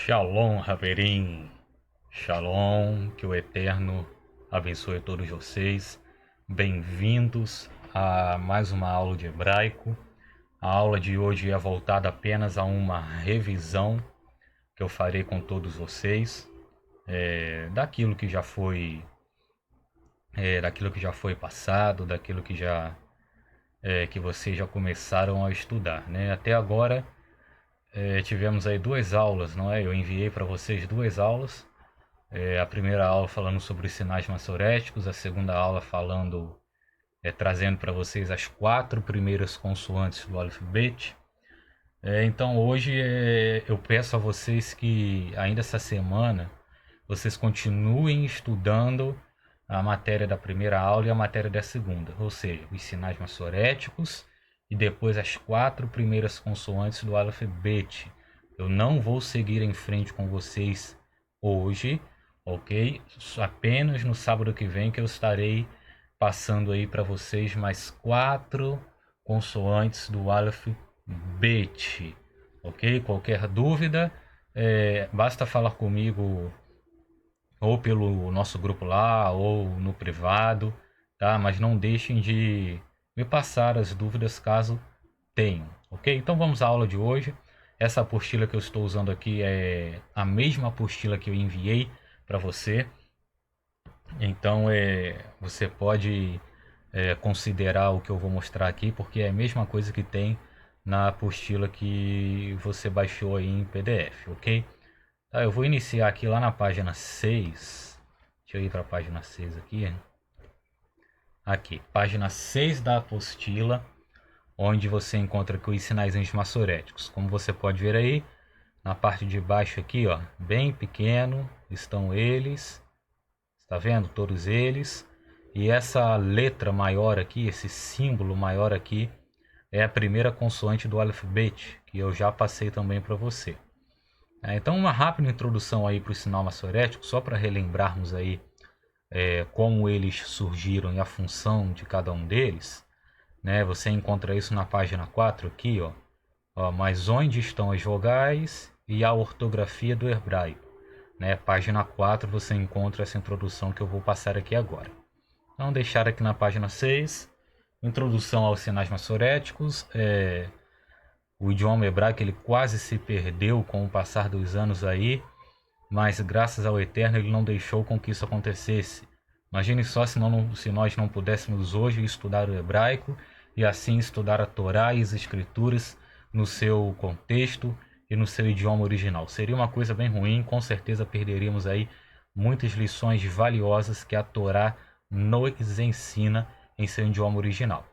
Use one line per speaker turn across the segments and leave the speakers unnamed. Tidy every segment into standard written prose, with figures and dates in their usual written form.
Shalom, Haverim. Shalom, que o Eterno abençoe todos vocês. Bem-vindos a mais uma aula de hebraico. A aula de hoje é voltada apenas a uma revisão que eu farei com todos vocês, daquilo que já foi, passado, daquilo que vocês já começaram a estudar, né? Até agora tivemos aí duas aulas, não é? Eu enviei para vocês duas aulas. A primeira aula falando sobre os sinais maçoréticos, a segunda aula trazendo para vocês as 4 primeiras consoantes do alfabeto. Então hoje eu peço a vocês que ainda essa semana vocês continuem estudando a matéria da primeira aula e a matéria da segunda, ou seja, os sinais maçoréticos e depois as 4 primeiras consoantes do alfabeto. Eu não vou seguir em frente com vocês hoje, ok? Apenas no sábado que vem que eu estarei passando aí para vocês mais 4 consoantes do alfabeto, ok? Qualquer dúvida, basta falar comigo ou pelo nosso grupo lá ou no privado, tá? Mas não deixem de me passar as dúvidas caso tenham, ok? Então vamos à aula de hoje. Essa apostila que eu estou usando aqui é a mesma apostila que eu enviei para você. Então você pode considerar o que eu vou mostrar aqui, porque é a mesma coisa que tem na apostila que você baixou aí em PDF, ok? Tá, eu vou iniciar aqui lá na página 6. Deixa eu ir para a página 6 aqui. Aqui, página 6 da apostila, onde você encontra aqui os sinaizinhos maçoréticos. Como você pode ver aí, na parte de baixo aqui, ó, bem pequeno, estão eles. Está vendo? Todos eles. E essa letra maior aqui, esse símbolo maior aqui, é a primeira consoante do alfabeto, que eu já passei também para você. Então, uma rápida introdução aí para o sinal maçorético, só para relembrarmos aí como eles surgiram e a função de cada um deles, né? Você encontra isso na página 4 aqui, ó, mas onde estão as vogais e a ortografia do hebraico, né? Página 4 você encontra essa introdução que eu vou passar aqui agora. Então, deixar aqui na página 6, introdução aos sinais maçoréticos. O idioma hebraico ele quase se perdeu com o passar dos anos aí, mas graças ao Eterno ele não deixou com que isso acontecesse. Imagine só se nós não pudéssemos hoje estudar o hebraico e assim estudar a Torá e as Escrituras no seu contexto e no seu idioma original. Seria uma coisa bem ruim, com certeza perderíamos aí muitas lições valiosas que a Torá nos ensina em seu idioma original.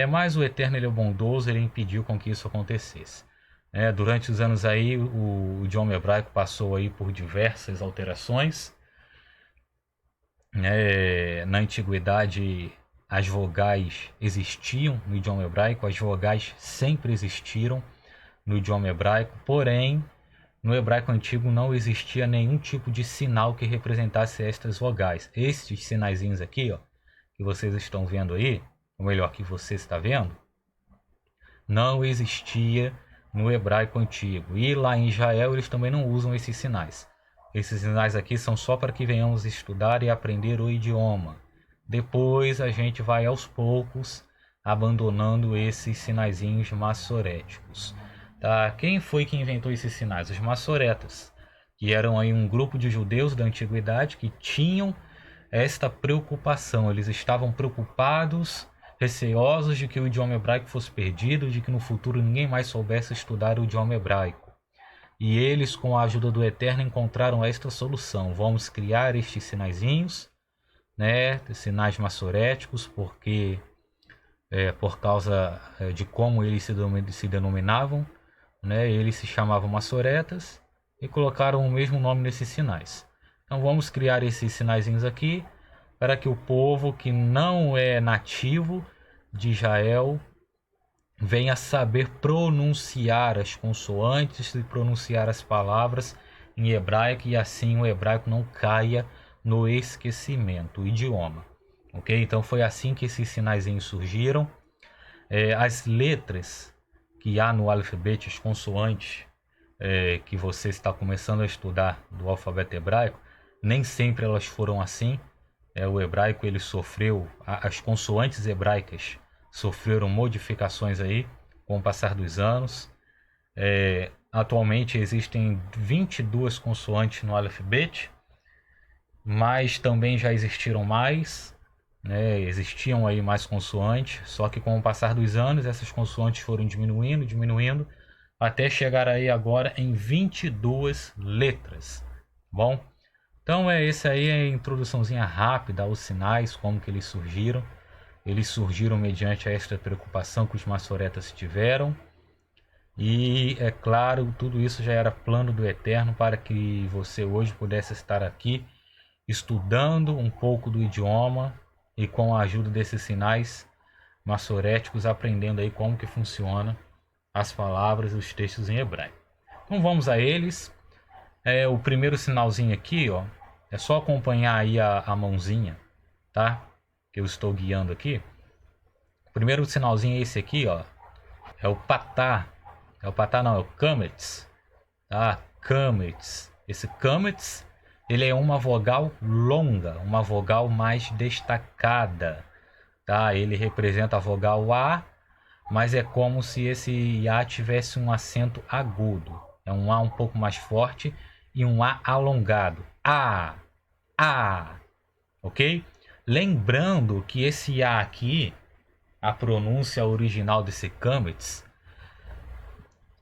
Mas o Eterno ele é bondoso, ele impediu com que isso acontecesse. Durante os anos aí, o idioma hebraico passou aí por diversas alterações. Na antiguidade, as vogais existiam no idioma hebraico, as vogais sempre existiram no idioma hebraico, porém, no hebraico antigo não existia nenhum tipo de sinal que representasse estas vogais. Estes sinaizinhos aqui, ó, que vocês estão vendo aí, ou melhor, que você está vendo, não existia no hebraico antigo. E lá em Israel eles também não usam esses sinais. Esses sinais aqui são só para que venhamos estudar e aprender o idioma. Depois a gente vai aos poucos abandonando esses sinaizinhos maçoréticos. Tá? Quem foi que inventou esses sinais? Os maçoretas, que eram aí um grupo de judeus da antiguidade que tinham esta preocupação. Eles estavam preocupados, receosos de que o idioma hebraico fosse perdido, de que no futuro ninguém mais soubesse estudar o idioma hebraico. E eles, com a ajuda do Eterno, encontraram esta solução. Vamos criar estes sinaizinhos, né, sinais maçoréticos, porque por causa de como eles se denominavam, né, eles se chamavam maçoretas e colocaram o mesmo nome nesses sinais. Então vamos criar esses sinaizinhos aqui para que o povo que não é nativo de Israel venha saber pronunciar as consoantes e pronunciar as palavras em hebraico, e assim o hebraico não caia no esquecimento, o idioma. Ok? Então foi assim que esses sinaizinhos surgiram. As letras que há no alfabeto, as consoantes, que você está começando a estudar do alfabeto hebraico, nem sempre elas foram assim. O hebraico ele sofreu, as consoantes hebraicas sofreram modificações aí com o passar dos anos. Atualmente existem 22 consoantes no alfabeto, mas também já existiram mais, né? Existiam aí mais consoantes, só que com o passar dos anos essas consoantes foram diminuindo, até chegar aí agora em 22 letras. Bom, então esse aí é a introduçãozinha rápida aos sinais, como que eles surgiram. Eles surgiram mediante esta preocupação que os maçoretas tiveram. E é claro, tudo isso já era plano do Eterno para que você hoje pudesse estar aqui estudando um pouco do idioma e com a ajuda desses sinais maçoréticos aprendendo aí como que funciona as palavras e os textos em hebraico. Então vamos a eles. O primeiro sinalzinho aqui, ó, é só acompanhar aí a mãozinha, tá? Que eu estou guiando aqui. O primeiro sinalzinho é esse aqui, ó. É o patá. É o patá não, é o kametz. Tá? Kametz. Esse kametz, ele é uma vogal longa, uma vogal mais destacada, tá? Ele representa a vogal A, mas é como se esse A tivesse um acento agudo. É um A um pouco mais forte e um A alongado. A, ok? Lembrando que esse A aqui, a pronúncia original desse kametz,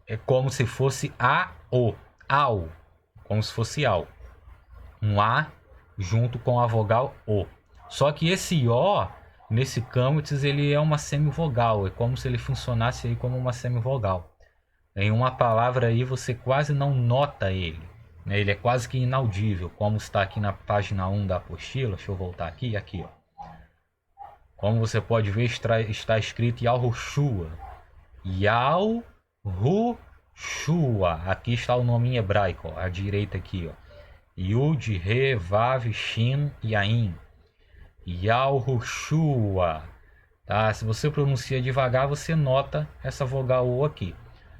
é como se fosse A-O, ao, como se fosse ao. Um A junto com a vogal O. Só que esse O, nesse kametz, ele é uma semivogal, é como se ele funcionasse aí como uma semivogal. Em uma palavra aí você quase não nota ele, né? Ele é quase que inaudível, como está aqui na página 1 da apostila. Deixa eu voltar aqui, ó. Como você pode ver, está escrito Yahushua. Yahushua. Aqui está o nome em hebraico, ó, à direita aqui, ó. Yud, Re, Vav, Shin e Ain. Yahushua. Tá? Se você pronuncia devagar, você nota essa vogal O aqui.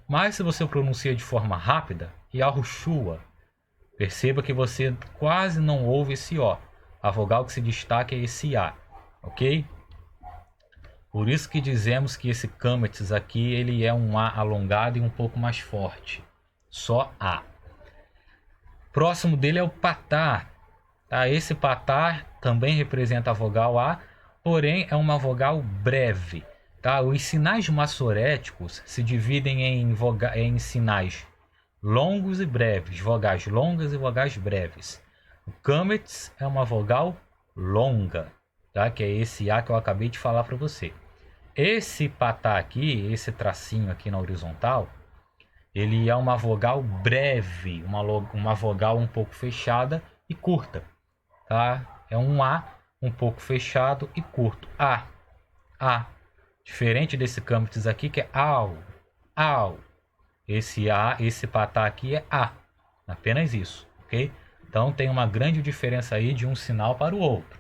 Mas se você pronuncia de forma rápida, Yahushua, perceba que você quase não ouve esse O. A vogal que se destaca é esse A, ok? Por isso que dizemos que esse kametz aqui, ele é um A alongado e um pouco mais forte. Só A. Próximo dele é o patá. Tá? Esse patá também representa a vogal A, porém é uma vogal breve. Tá? Os sinais maçoréticos se dividem em sinais longos e breves, vogais longas e vogais breves. O kametz é uma vogal longa, tá? Que é esse A que eu acabei de falar para você. Esse patá aqui, esse tracinho aqui na horizontal, ele é uma vogal breve, uma vogal um pouco fechada e curta, tá? É um A um pouco fechado e curto. A. Diferente desse kametz aqui que é au. Esse A, esse patá aqui é A. Apenas isso, ok? Então tem uma grande diferença aí de um sinal para o outro.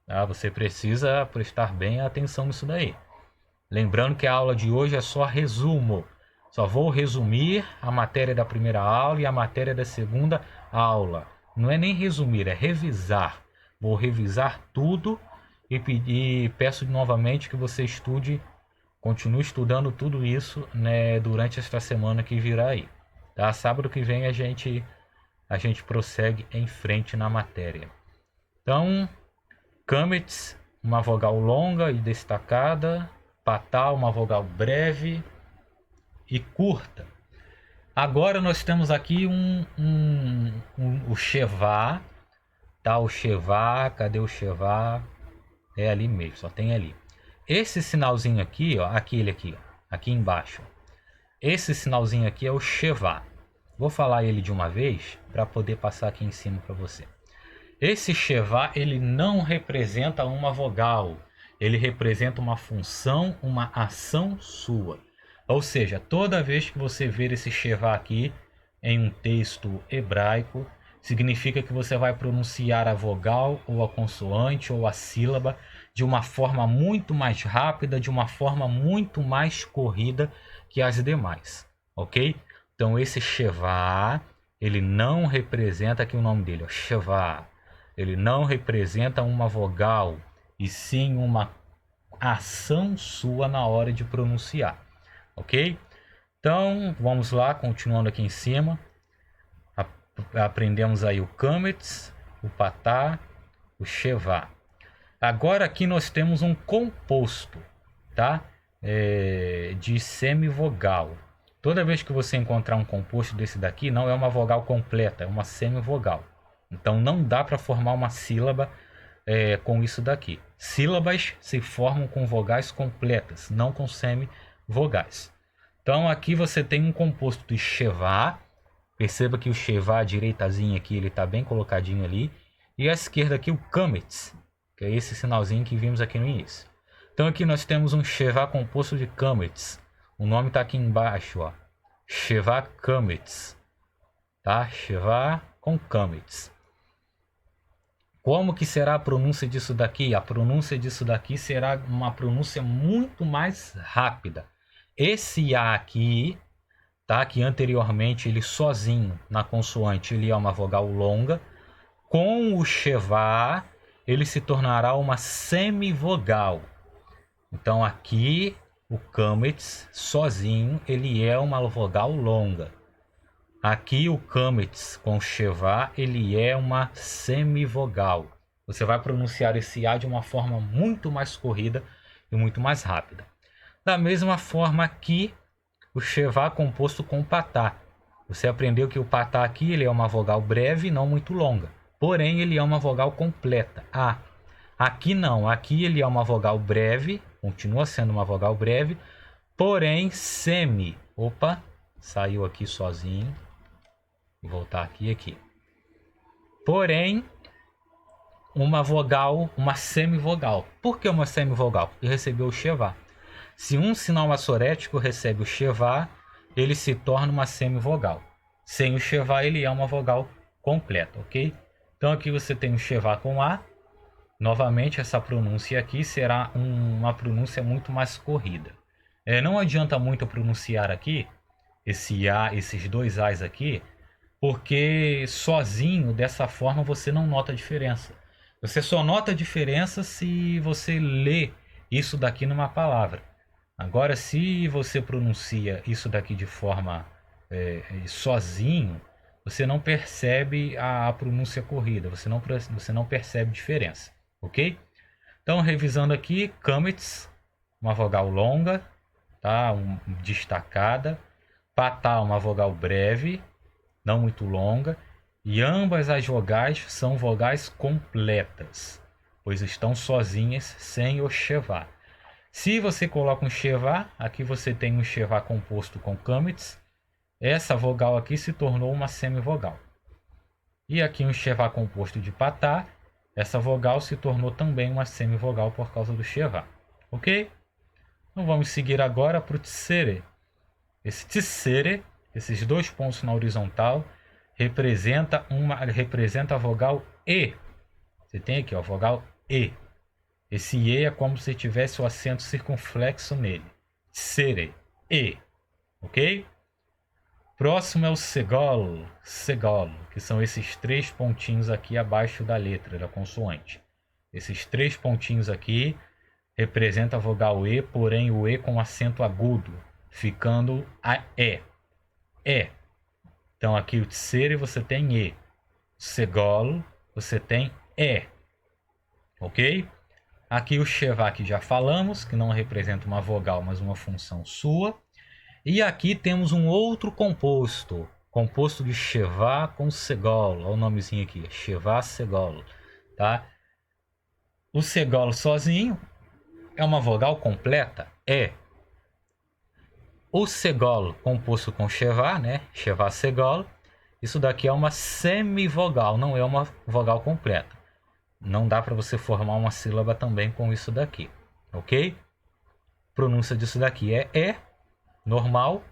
Tá? Você precisa prestar bem atenção nisso daí. Lembrando que a aula de hoje é só resumo. Só vou resumir a matéria da primeira aula e a matéria da segunda aula. Não é nem resumir, é revisar. Vou revisar tudo e peço novamente que você estude, continue estudando tudo isso, né, durante esta semana que virá aí. Tá? Sábado que vem a gente prossegue em frente na matéria. Então, kametz, uma vogal longa e destacada. Patá, uma vogal breve e curta. Agora nós temos aqui o Shevá, tá? O Shevá, cadê o Shevá? É ali mesmo, só tem ali. Esse sinalzinho aqui, ó, aquele aqui, ó, aqui embaixo. Esse sinalzinho aqui é o Shevá. Vou falar ele de uma vez para poder passar aqui em cima para você. Esse Shevá, ele não representa uma vogal. Ele representa uma função, uma ação sua. Ou seja, toda vez que você ver esse Shevá aqui em um texto hebraico, significa que você vai pronunciar a vogal ou a consoante ou a sílaba de uma forma muito mais rápida, de uma forma muito mais corrida que as demais, ok? Então esse Sheva, ele não representa, aqui o nome dele, ó, Sheva, ele não representa uma vogal, e sim uma ação sua na hora de pronunciar, ok? Então vamos lá, continuando aqui em cima, aprendemos aí o Kametz, o Patá, o Sheva. Agora aqui nós temos um composto, tá? De semivogal. Toda vez que você encontrar um composto desse daqui, não é uma vogal completa, é uma semivogal. Então não dá para formar uma sílaba com isso daqui. Sílabas se formam com vogais completas, não com semivogais. Então aqui você tem um composto de Sheva. Perceba que o Sheva direitazinho aqui, ele está bem colocadinho ali. E à esquerda aqui o Kametz, que é esse sinalzinho que vimos aqui no início. Então aqui nós temos um Sheva composto de Kametz. O nome está aqui embaixo, ó. Sheva Kametz, tá? Sheva com Kametz. Como que será a pronúncia disso daqui? A pronúncia disso daqui será uma pronúncia muito mais rápida. Esse A aqui, tá? Que anteriormente ele sozinho na consoante ele é uma vogal longa. Com o Sheva ele se tornará uma semivogal. Então aqui o Kametz sozinho ele é uma vogal longa. Aqui o Kametz com Sheva ele é uma semivogal. Você vai pronunciar esse A de uma forma muito mais corrida e muito mais rápida. Da mesma forma aqui o Sheva composto com Patá. Você aprendeu que o Patá aqui ele é uma vogal breve, não muito longa. Porém ele é uma vogal completa. A. Aqui não, aqui ele é uma vogal breve, continua sendo uma vogal breve, porém semi. Opa, saiu aqui sozinho. Vou voltar aqui. Porém, uma vogal, uma semivogal. Por que uma semivogal? Porque recebeu o Sheva. Se um sinal massorético recebe o Sheva, ele se torna uma semivogal. Sem o Sheva, ele é uma vogal completa, ok? Então aqui você tem o Sheva com A. Novamente, essa pronúncia aqui será uma pronúncia muito mais corrida. Não adianta muito pronunciar aqui esse A, esses dois A's aqui, porque sozinho, dessa forma, você não nota a diferença. Você só nota a diferença se você lê isso daqui numa palavra. Agora, se você pronuncia isso daqui de forma sozinho, você não percebe a pronúncia corrida, você não percebe diferença, ok? Então, revisando aqui, Kametz, uma vogal longa, tá? Destacada. Patá, uma vogal breve, não muito longa, e ambas as vogais são vogais completas, pois estão sozinhas sem o Sheva. Se você coloca um Sheva, aqui você tem um Sheva composto com Kametz, essa vogal aqui se tornou uma semivogal. E aqui um Sheva composto de Patá, essa vogal se tornou também uma semivogal por causa do Sheva. Ok? Então vamos seguir agora para o Tsere. Esse Tsere, esses dois pontos na horizontal, representa a vogal E. Você tem aqui, ó, a vogal E. Esse E é como se tivesse o acento circunflexo nele. Tsere, E. Ok? Próximo é o Segol, que são esses três pontinhos aqui abaixo da letra, da consoante. Esses três pontinhos aqui representam a vogal E, porém o E com acento agudo, ficando a E. E. Então aqui o Tsere você tem E. Segol você tem E. Ok? Aqui o Sheva que já falamos, que não representa uma vogal, mas uma função sua. E aqui temos um outro composto de Sheva com Segol. Olha o nomezinho aqui, Sheva Segol, tá? O Segol sozinho é uma vogal completa? É. O Segol composto com Sheva, né? Sheva Segol, isso daqui é uma semivogal, não é uma vogal completa. Não dá para você formar uma sílaba também com isso daqui, ok? Pronúncia disso daqui é normal,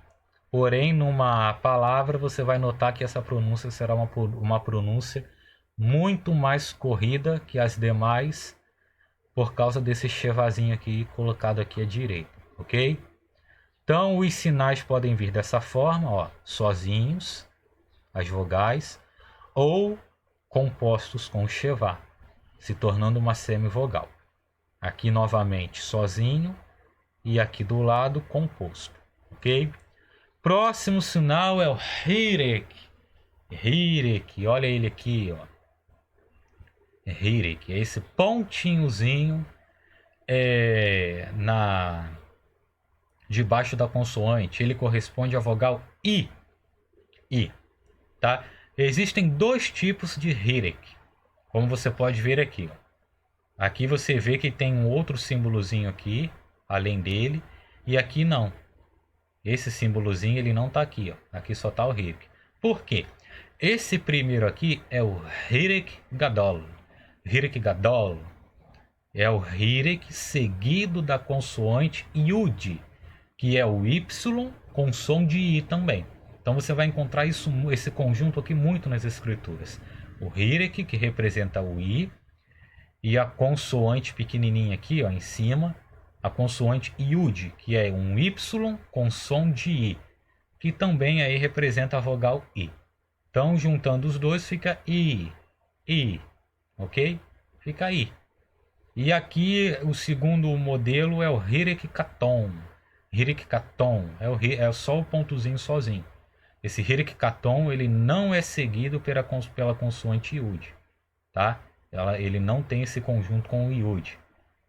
porém numa palavra você vai notar que essa pronúncia será uma pronúncia muito mais corrida que as demais por causa desse chevazinho aqui colocado aqui à direita, ok? Então, os sinais podem vir dessa forma, ó, sozinhos, as vogais, ou compostos com chevá, se tornando uma semivogal. Aqui novamente sozinho e aqui do lado composto, ok? Próximo sinal é o hirek. Hirek, olha ele aqui, ó. Hirek, é esse pontinhozinho debaixo da consoante. Ele corresponde à vogal I. I, tá? Existem dois tipos de hirek, como você pode ver aqui, ó. Aqui você vê que tem um outro símbolozinho aqui, além dele, e aqui não. Esse símbolozinho ele não está aqui, ó. Aqui só está o hirek. Por quê? Esse primeiro aqui é o hirek gadol. Hirek gadol é o hirek seguido da consoante yud, que é o Y com som de I também. Então você vai encontrar esse conjunto aqui muito nas escrituras. O hirek, que representa o I, e a consoante pequenininha aqui, ó, em cima, a consoante Yud, que é um Y com som de I, que também aí representa a vogal I. Então, juntando os dois, fica I, ok? Fica I. E aqui, o segundo modelo é o hirek katon. Hirek katon é só o pontozinho sozinho. Esse hirek katon, ele não é seguido pela consoante Yud, tá? Ele não tem esse conjunto com o Yud.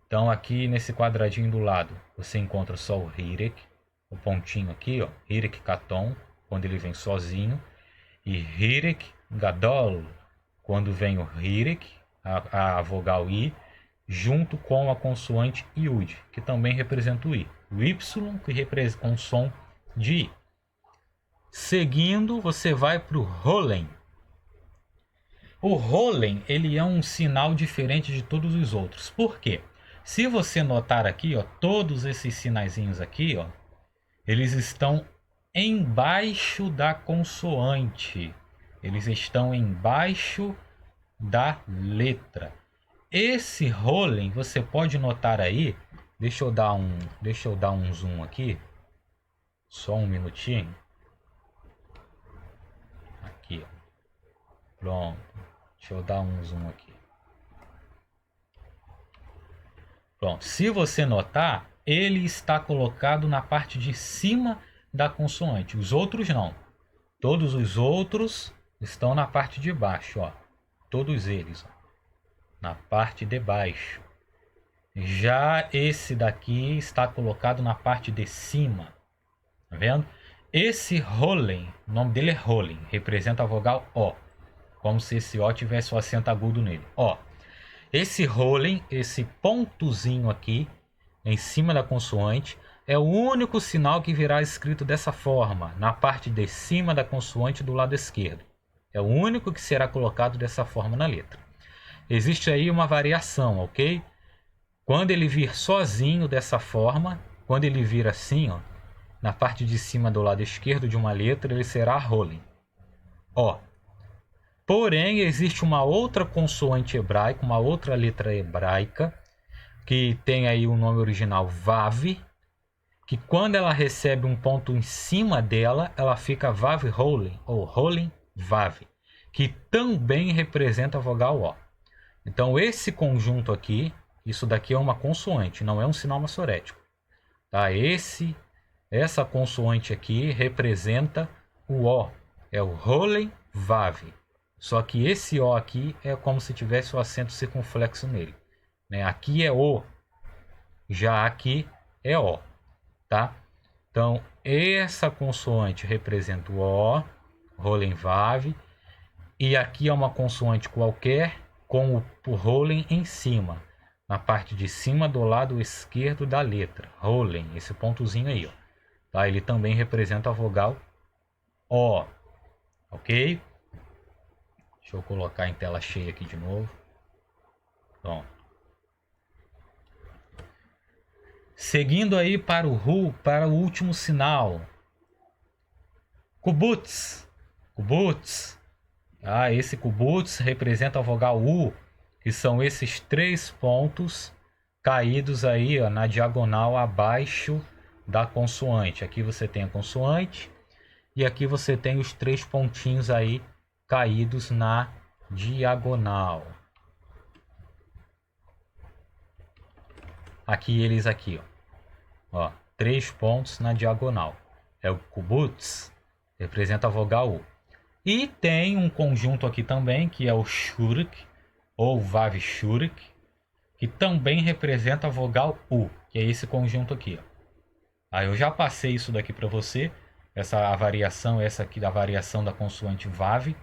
Então aqui nesse quadradinho do lado você encontra só o hirek, o pontinho aqui, ó, hirek katon, quando ele vem sozinho, e hirek gadol, quando vem o hirek, a vogal I, junto com a consoante Yud, que também representa o I. O Y, que representa com som de I. Seguindo, você vai para o Holen. O Holen, ele é um sinal diferente de todos os outros. Por quê? Se você notar aqui, ó, todos esses sinaizinhos aqui, ó, eles estão embaixo da consoante. Eles estão embaixo da letra. Esse Holen, você pode notar aí, deixa eu dar um zoom aqui, só um minutinho. Aqui, ó. Pronto. Deixa eu dar um zoom aqui. Pronto. Se você notar, ele está colocado na parte de cima da consoante. Os outros não. Todos os outros estão na parte de baixo, ó. Todos eles, ó, na parte de baixo. Já esse daqui está colocado na parte de cima. Tá vendo? Esse Holen, o nome dele é Holen, representa a vogal O. Como se esse O tivesse o acento agudo nele. Ó, esse Holen, esse pontozinho aqui, em cima da consoante, é o único sinal que virá escrito dessa forma, na parte de cima da consoante do lado esquerdo. É o único que será colocado dessa forma na letra. Existe aí uma variação, ok? Quando ele vir sozinho dessa forma, quando ele vir assim, ó, na parte de cima do lado esquerdo de uma letra, ele será Holen. Ó. Porém, existe uma outra consoante hebraica, uma outra letra hebraica, que tem aí o nome original Vav, que quando ela recebe um ponto em cima dela, ela fica Vav Holen, ou Holen Vav, que também representa a vogal O. Então, esse conjunto aqui, isso daqui é uma consoante, não é um sinal massorético. Tá? Essa consoante aqui representa o O, é o Holen Vav. Só que esse O aqui é como se tivesse o acento circunflexo nele, né? Aqui é O, já aqui é O, tá? Então, essa consoante representa o O, Holen Vav, e aqui é uma consoante qualquer com o Holen em cima, na parte de cima do lado esquerdo da letra, Holen, esse pontozinho aí, ó. Tá? Ele também representa a vogal O, ok? Deixa eu colocar em tela cheia aqui de novo. Pronto. Seguindo aí para o último sinal. Kubutz. Kubutz. Esse kubutz representa a vogal U, que são esses 3 pontos caídos aí, ó, na diagonal abaixo da consoante. Aqui você tem a consoante e aqui você tem os 3 pontinhos aí caídos na diagonal. Aqui eles aqui, ó, 3 pontos na diagonal. É o kibbutz, representa a vogal U. E tem um conjunto aqui também, que é o shurek, ou vav shurek, que também representa a vogal U, que é esse conjunto aqui, ó. Aí eu já passei isso daqui para você, essa variação, essa aqui da variação da consoante vav,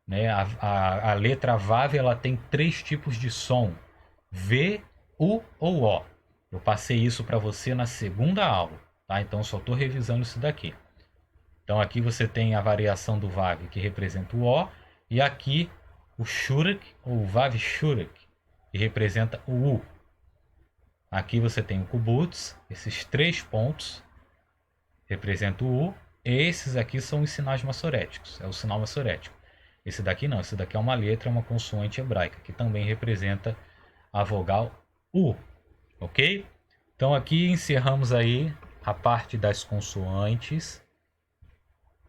né? A letra vav, ela tem 3 tipos de som, V, U ou O. Eu passei isso para você na segunda aula, tá? Então só estou revisando isso daqui. Então aqui você tem a variação do vav, que representa o O, e aqui o shurek, ou vav shurek, que representa o U. Aqui você tem o kibbutz, esses 3 pontos representam o U. Esses aqui são os sinais massoréticos, é o sinal massorético. Esse daqui não, esse daqui é uma letra, uma consoante hebraica, que também representa a vogal U. Ok? Então aqui encerramos aí a parte das consoantes.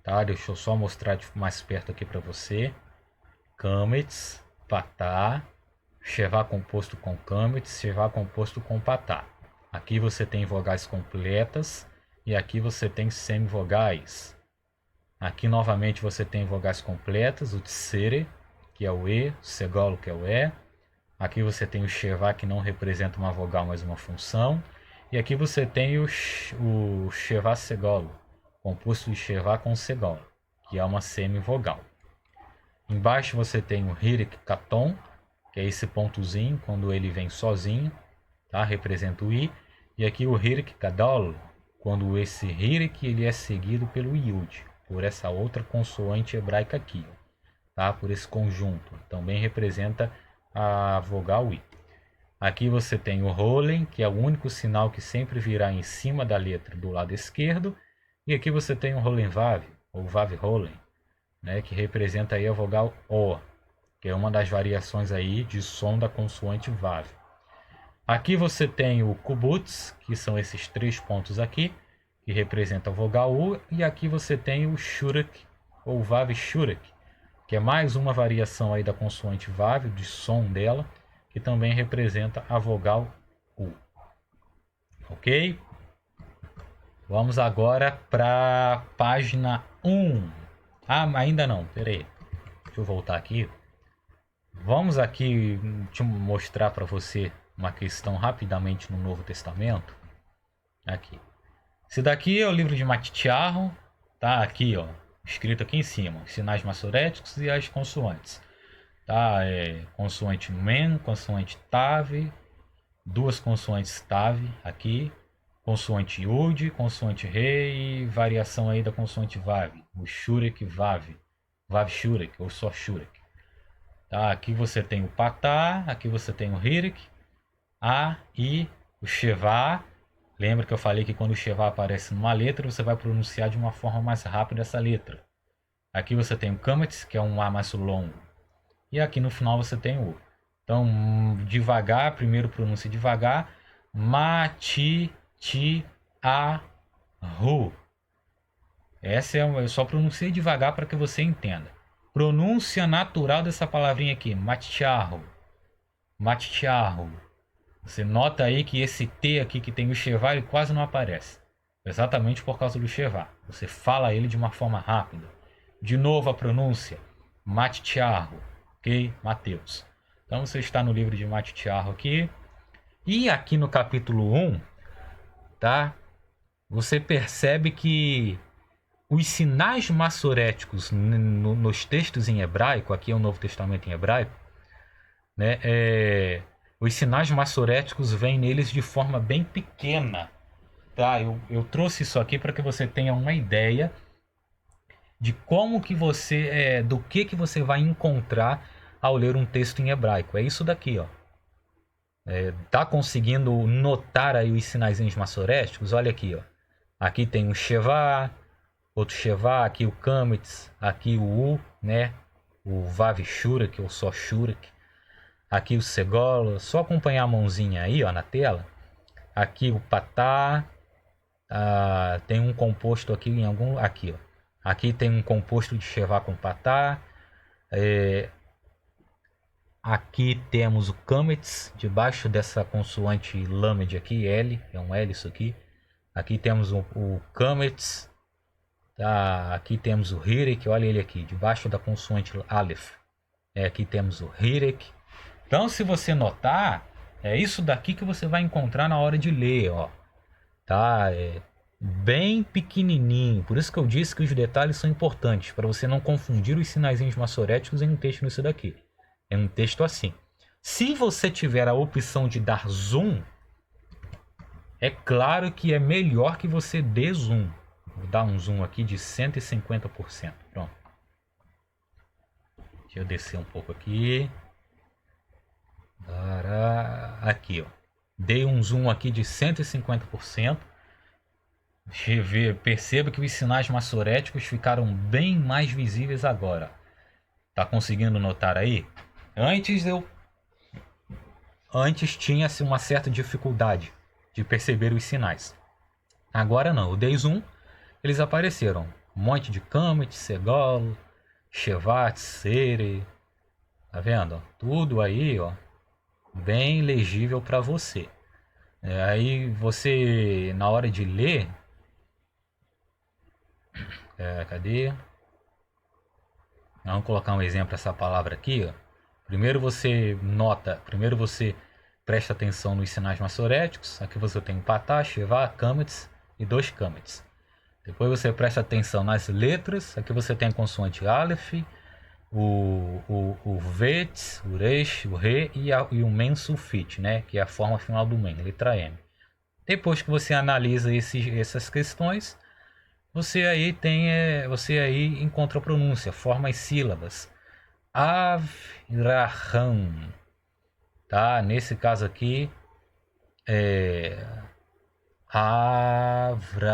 Tá? Deixa eu só mostrar mais perto aqui para você. Kametz, patá, shevá composto com kametz, shevá composto com patá. Aqui você tem vogais completas e aqui você tem semivogais. Aqui novamente você tem vogais completas, o tsere, que é o E, o segolo, que é o E. Aqui você tem o shevá, que não representa uma vogal, mas uma função. E aqui você tem o shevá segolo, composto de shevá com segolo, que é uma semivogal. Embaixo você tem o hirik katon, que é esse pontozinho, quando ele vem sozinho, tá? Representa o I. E aqui o hirik kadol, quando esse hirik ele é seguido pelo yud, por essa outra consoante hebraica aqui, tá? Por esse conjunto, também representa a vogal I. Aqui você tem o rolen, que é o único sinal que sempre virá em cima da letra do lado esquerdo. E aqui você tem o rolen vav, ou vav rolen, né, que representa aí a vogal O, que é uma das variações aí de som da consoante vav. Aqui você tem o kibbutz, que são esses 3 pontos aqui, que representa a vogal U. E aqui você tem o shurek, ou vav shurek, que é mais uma variação aí da consoante vav, de som dela, que também representa a vogal U. Ok? Vamos agora para a página 1. Ah, ainda não, peraí. Deixa eu voltar aqui. Vamos aqui te mostrar para você uma questão rapidamente no Novo Testamento. Aqui. Esse daqui é o livro de Matitiarro, tá? Aqui, ó, escrito aqui em cima, os sinais massoréticos e as consoantes. Tá? Consoante men, consoante tave, 2 consoantes tave aqui, consoante yud, consoante re e variação aí da consoante vav, o shurek vav, vav shurek ou só shurek. Tá? Aqui você tem o patá, aqui você tem o hirik, a e o shevá. Lembra que eu falei que quando o shevá aparece numa letra, você vai pronunciar de uma forma mais rápida essa letra. Aqui você tem o kametz, que é um A mais longo. E aqui no final você tem o U. Então, devagar, primeiro pronuncia devagar. Mati, ti, a, ru. Essa eu só pronunciei devagar para que você entenda. Pronúncia natural dessa palavrinha aqui, matitiarro. Matitiarro. Você nota aí que esse T aqui que tem o shevá, ele quase não aparece. Exatamente por causa do shevá. Você fala ele de uma forma rápida. De novo a pronúncia, matitiarro. Ok? Mateus. Então você está no livro de Matitiarro aqui. E aqui no capítulo 1, tá? Você percebe que os sinais massoréticos nos textos em hebraico, aqui é o Novo Testamento em hebraico, né? Os sinais massoréticos vêm neles de forma bem pequena. Tá? Eu trouxe isso aqui para que você tenha uma ideia de como que você, do que você vai encontrar ao ler um texto em hebraico. É isso daqui, ó. Tá conseguindo notar aí os sinaizinhos massoréticos? Olha aqui, ó. Aqui tem o shevá, outro shevá, aqui o kametz, aqui o u, né? O vav shurek, ou só shurek. Aqui o segolo, só acompanhar a mãozinha aí, ó, na tela. Aqui o patá, Tem um composto aqui em algum... Aqui, ó. Aqui tem um composto de Chevá com Patá. Aqui temos o Cametz, debaixo dessa consoante Lamed aqui, L. É um L isso aqui. Aqui temos o Cametz. Aqui temos o Hirek, olha ele aqui, debaixo da consoante Aleph. Aqui temos o Hirek. Então, se você notar, é isso daqui que você vai encontrar na hora de ler, ó. Tá? É bem pequenininho. Por isso que eu disse que os detalhes são importantes, para você não confundir os sinaizinhos massoréticos em um texto nisso daqui. É um texto assim. Se você tiver a opção de dar zoom, é claro que é melhor que você dê zoom. Vou dar um zoom aqui de 150%. Pronto. Deixa eu descer um pouco aqui. Aqui, ó. Dei um zoom aqui de 150%. Perceba que os sinais massoréticos ficaram bem mais visíveis agora. Tá conseguindo notar aí? Antes tinha-se uma certa dificuldade de perceber os sinais. Agora não, eu dei zoom, eles apareceram. Um monte de Kamet, Segol, Shevat, Sere. Tá vendo? Tudo aí, ó, bem legível para você. Aí você, na hora de ler, cadê? Vamos colocar um exemplo essa palavra aqui, ó. Primeiro você presta atenção nos sinais massoréticos. Aqui você tem Patá, Shevá, Kametz e 2 Kametz. Depois você presta atenção nas letras. Aqui você tem a consoante Aleph, o Vet, o Resh, o Re e o Men sulfite, né? Que é a forma final do Men, letra M. Depois que você analisa essas questões, você aí encontra a pronúncia, forma as sílabas. Avraham, tá? Nesse caso aqui Avraham,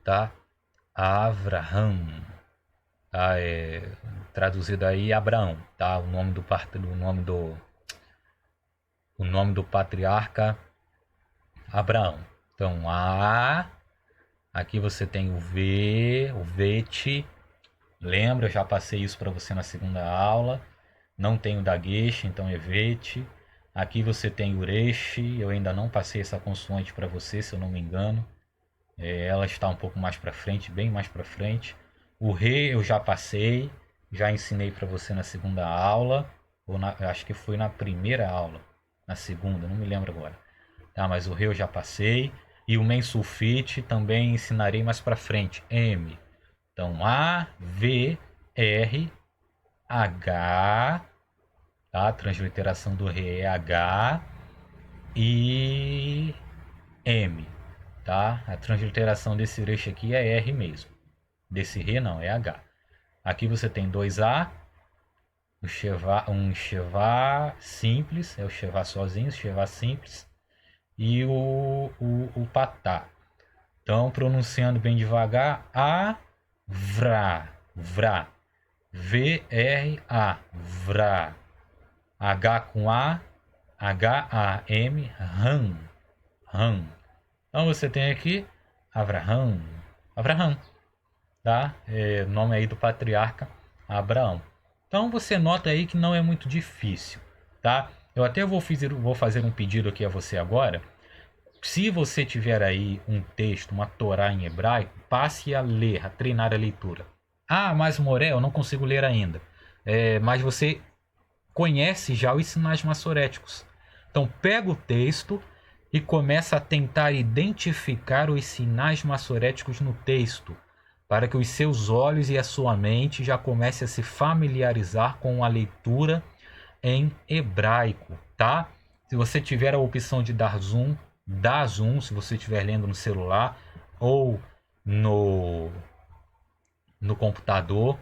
tá? Avraham, tá? Traduzido aí Abraão, tá? O nome do patriarca Abraão. Então aqui você tem o V, o Vet. Lembra, eu já passei isso para você na segunda aula. Não tem o Dagesh, então é Vet. Aqui você tem o Resh. Eu ainda não passei essa consoante para você, se eu não me engano. Ela está um pouco mais para frente, bem mais para frente. O Re eu já passei, já ensinei para você na segunda aula. Acho que foi na primeira aula, na segunda, não me lembro agora. Tá, mas o Re eu já passei. E o Men sulfite também ensinarei mais para frente. M. Então, A, V, R, H, tá? A transliteração do Re é H e M, tá? A transliteração desse Resh aqui é R mesmo. Desse Re não, é H. Aqui você tem 2A, um Shevá simples, é o Shevá sozinho, Shevá simples, e o Patá. Então, pronunciando bem devagar, Vrá, V-R-A, Vrá, H com A, H-A-M, Ram. Então você tem aqui Avraham, tá? Nome aí do patriarca Abraão. Então você nota aí que não é muito difícil, tá? Eu até vou fazer um pedido aqui a você agora. Se você tiver aí um texto, uma Torá em hebraico, passe a ler, a treinar a leitura. Mas Moré, eu não consigo ler ainda. Mas você conhece já os sinais massoréticos. Então pega o texto e começa a tentar identificar os sinais massoréticos no texto, para que os seus olhos e a sua mente já comecem a se familiarizar com a leitura em hebraico, tá? Se você tiver a opção de dar zoom, dá zoom se você estiver lendo no celular ou no computador,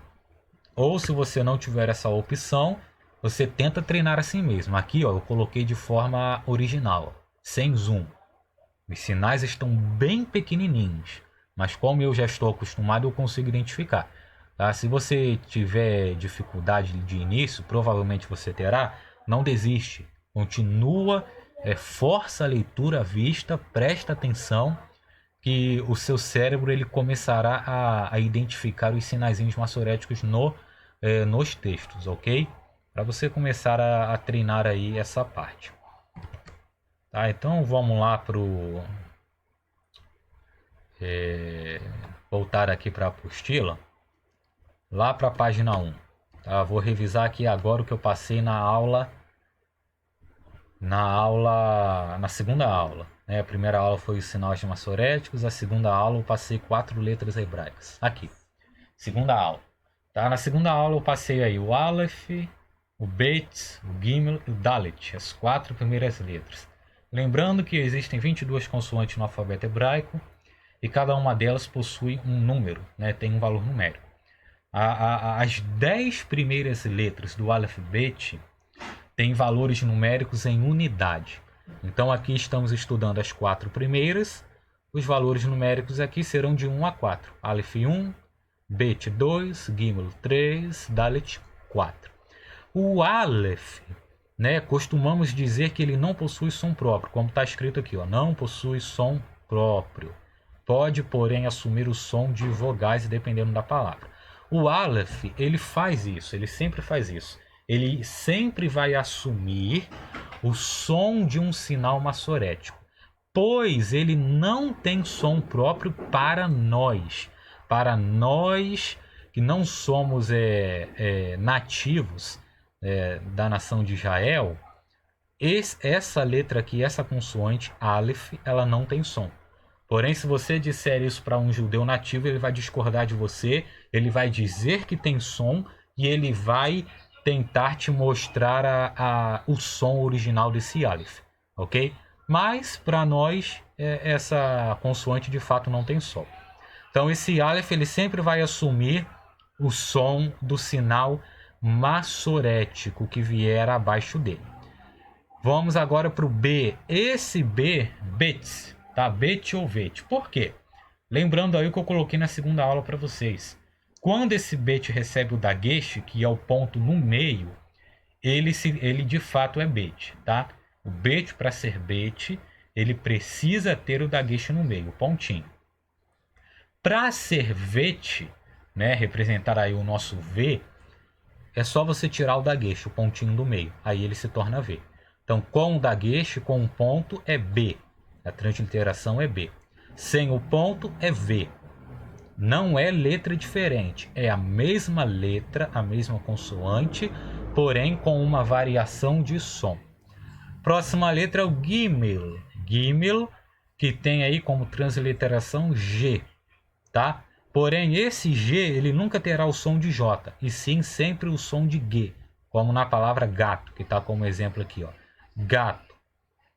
ou se você não tiver essa opção, você tenta treinar assim mesmo. Aqui, ó, eu coloquei de forma original, sem zoom. Os sinais estão bem pequenininhos, mas como eu já estou acostumado, eu consigo identificar. Tá? Se você tiver dificuldade de início, provavelmente você terá, não desiste. Continua força a leitura à vista, presta atenção, que o seu cérebro ele começará a identificar os sinaizinhos maçoréticos nos textos, ok? Para você começar a treinar aí essa parte. Tá, então vamos lá voltar aqui para a apostila, lá para a página 1. Tá? Vou revisar aqui agora o que eu passei na segunda aula. Né? A primeira aula foi os sinais maçoréticos, a segunda aula eu passei 4 letras hebraicas. Aqui, segunda aula. Tá? Na segunda aula eu passei aí o Aleph, o Bet, o Gimel e o Dalet, as 4 primeiras letras. Lembrando que existem 22 consoantes no alfabeto hebraico e cada uma delas possui um número, né? Tem um valor numérico. As 10 primeiras letras do Aleph Bet têm valores numéricos em unidade. Então aqui estamos estudando as 4 primeiras. Os valores numéricos aqui serão de 1 a 4. Aleph 1, Bet 2, Gimel 3, Dalet 4. O Aleph, né, costumamos dizer que ele não possui som próprio, como está escrito aqui, ó, não possui som próprio. Pode, porém, assumir o som de vogais dependendo da palavra. O Aleph, ele faz isso, ele sempre faz isso. Ele sempre vai assumir o som de um sinal maçorético, pois ele não tem som próprio para nós. Para nós que não somos nativos da nação de Israel, essa letra aqui, essa consoante Aleph, ela não tem som. Porém, se você disser isso para um judeu nativo, ele vai discordar de você, ele vai dizer que tem som e ele vai tentar te mostrar o som original desse Aleph, ok? Mas, para nós, essa consoante de fato não tem som. Então, esse Aleph, ele sempre vai assumir o som do sinal maçorético que vier abaixo dele. Vamos agora para o B. Esse B, Bet, tá? Bet ou Bet. Por quê? Lembrando aí o que eu coloquei na segunda aula para vocês. Quando esse Bet recebe o dagesh, que é o ponto no meio, ele de fato é Bet, tá? O Bet, para ser Bet, ele precisa ter o dagesh no meio, o pontinho. Para ser Vet, né, representar aí o nosso V, é só você tirar o dagesh, o pontinho do meio. Aí ele se torna V. Então, com o dagesh, com um ponto, é B. A transliteração é B. Sem o ponto, é V. Não é letra diferente. É a mesma letra, a mesma consoante, porém com uma variação de som. Próxima letra é o Gimel. Gimel, que tem aí como transliteração G. Tá? Porém, esse G, ele nunca terá o som de J, e sim sempre o som de G, como na palavra gato, que está como exemplo aqui, ó. Gato.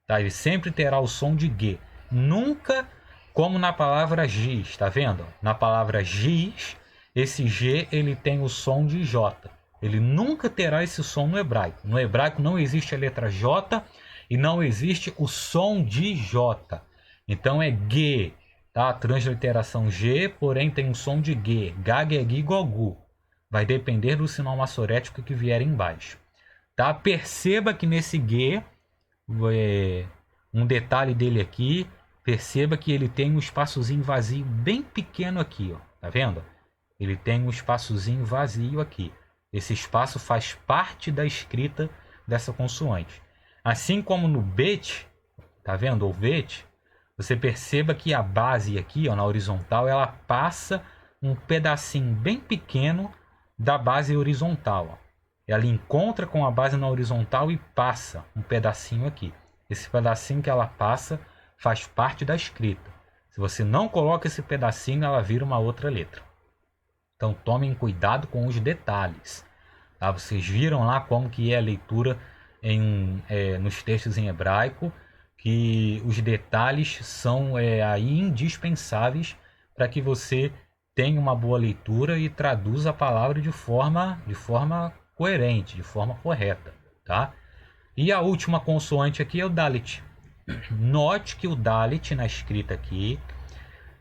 Tá? Ele sempre terá o som de G. Nunca como na palavra giz, tá vendo? Na palavra giz, esse G, ele tem o som de J. Ele nunca terá esse som no hebraico. No hebraico não existe a letra J e não existe o som de J. Então é G. Tá? Transliteração G, porém tem um som de G. Gag, Gui, Gogu. Vai depender do sinal maçorético que vier embaixo. Tá? Perceba que nesse G, um detalhe dele aqui, perceba que ele tem um espaçozinho vazio bem pequeno aqui. Ó. Tá vendo? Ele tem um espaçozinho vazio aqui. Esse espaço faz parte da escrita dessa consoante. Assim como no Bet, tá vendo? Ou Bet, você perceba que a base aqui, ó, na horizontal, ela passa um pedacinho bem pequeno da base horizontal. Ó. Ela encontra com a base na horizontal e passa um pedacinho aqui. Esse pedacinho que ela passa faz parte da escrita. Se você não coloca esse pedacinho, ela vira uma outra letra. Então tomem cuidado com os detalhes. Tá? Vocês viram lá como que é a leitura nos textos em hebraico, que os detalhes são aí indispensáveis para que você tenha uma boa leitura e traduza a palavra de forma coerente, de forma correta. Tá? E a última consoante aqui é o Dalet. Note que o Dalet, na escrita aqui,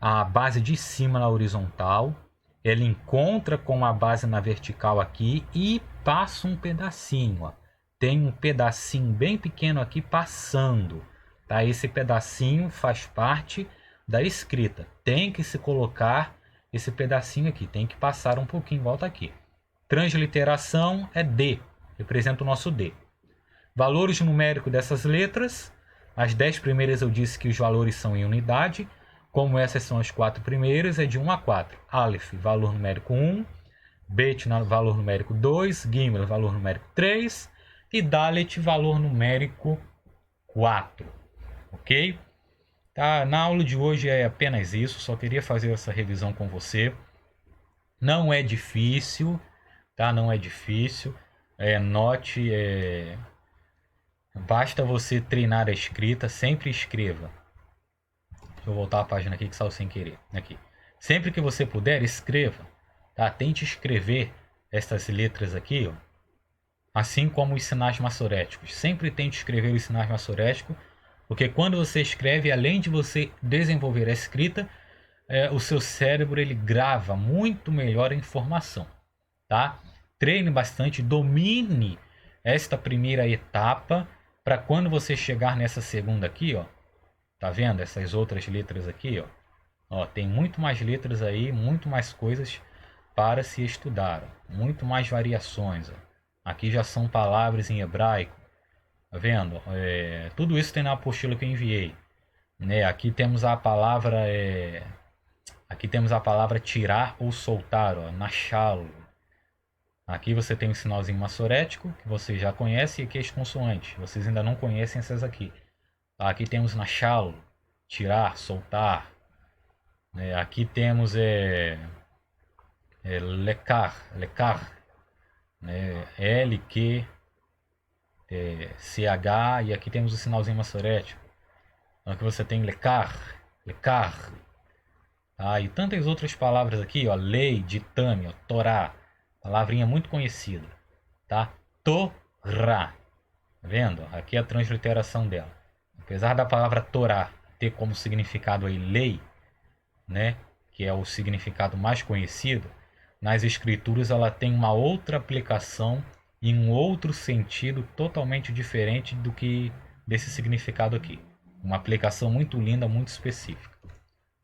a base de cima na horizontal, ela encontra com a base na vertical aqui e passa um pedacinho. Ó. tem um pedacinho bem pequeno aqui passando, tá? Esse pedacinho faz parte da escrita. Tem que se colocar esse pedacinho aqui, tem que passar um pouquinho, volta aqui. Transliteração é D, representa o nosso D. Valores numéricos dessas letras, as 10 primeiras eu disse que os valores são em unidade, como essas são as 4 primeiras, é de 1 a 4. Aleph, valor numérico 1, Bet, valor numérico 2, Gimel, valor numérico 3 e Dalet, valor numérico 4. Ok? Tá? Na aula de hoje é apenas isso, só queria fazer essa revisão com você. Não é difícil, tá? Não é difícil. Note, basta você treinar a escrita, sempre escreva. Deixa eu voltar a página aqui que saiu sem querer. Aqui. Sempre que você puder, escreva. Tá? Tente escrever essas letras aqui, ó, assim como os sinais maçoréticos. Sempre tente escrever os sinais maçoréticos, porque quando você escreve, além de você desenvolver a escrita, o seu cérebro ele grava muito melhor a informação. Tá? Treine bastante, domine esta primeira etapa, para quando você chegar nessa segunda aqui, ó, tá vendo essas outras letras aqui, ó, tem muito mais letras aí, muito mais coisas para se estudar, ó, muito mais variações, ó. Aqui já são palavras em hebraico, tá vendo? Tudo isso tem na apostila que eu enviei, né? Aqui temos a palavra tirar ou soltar, ó, nachalo. Aqui você tem o sinalzinho maçorético, que você já conhece, e aqui as consoantes. Vocês ainda não conhecem essas aqui. Aqui temos nachalo, tirar, soltar. Aqui temos lecar, né? L, Q, CH, e aqui temos o sinalzinho maçorético. Então aqui você tem lecar. Tá? E tantas outras palavras aqui, ó, lei, ditame, ó, Torá, palavrinha muito conhecida, tá? Torá, tá vendo? Aqui é a transliteração dela. Apesar da palavra Torá ter como significado aí lei, né, que é o significado mais conhecido, nas escrituras ela tem uma outra aplicação e um outro sentido totalmente diferente do que desse significado aqui. Uma aplicação muito linda, muito específica.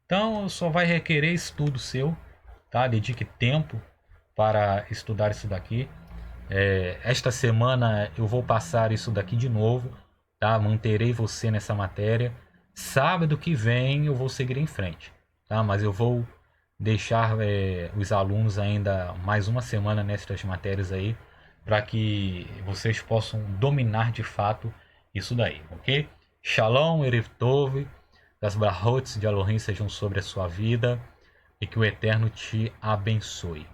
Então só vai requerer estudo seu, tá? Dedique tempo para estudar isso daqui. Esta semana eu vou passar isso daqui de novo, tá? Manterei você nessa matéria. Sábado que vem eu vou seguir em frente, tá? Mas eu vou deixar os alunos ainda mais uma semana nessas matérias aí, para que vocês possam dominar de fato isso daí, ok? Shalom, Erev Tov, que as brahot de Elohim sejam sobre a sua vida e que o Eterno te abençoe.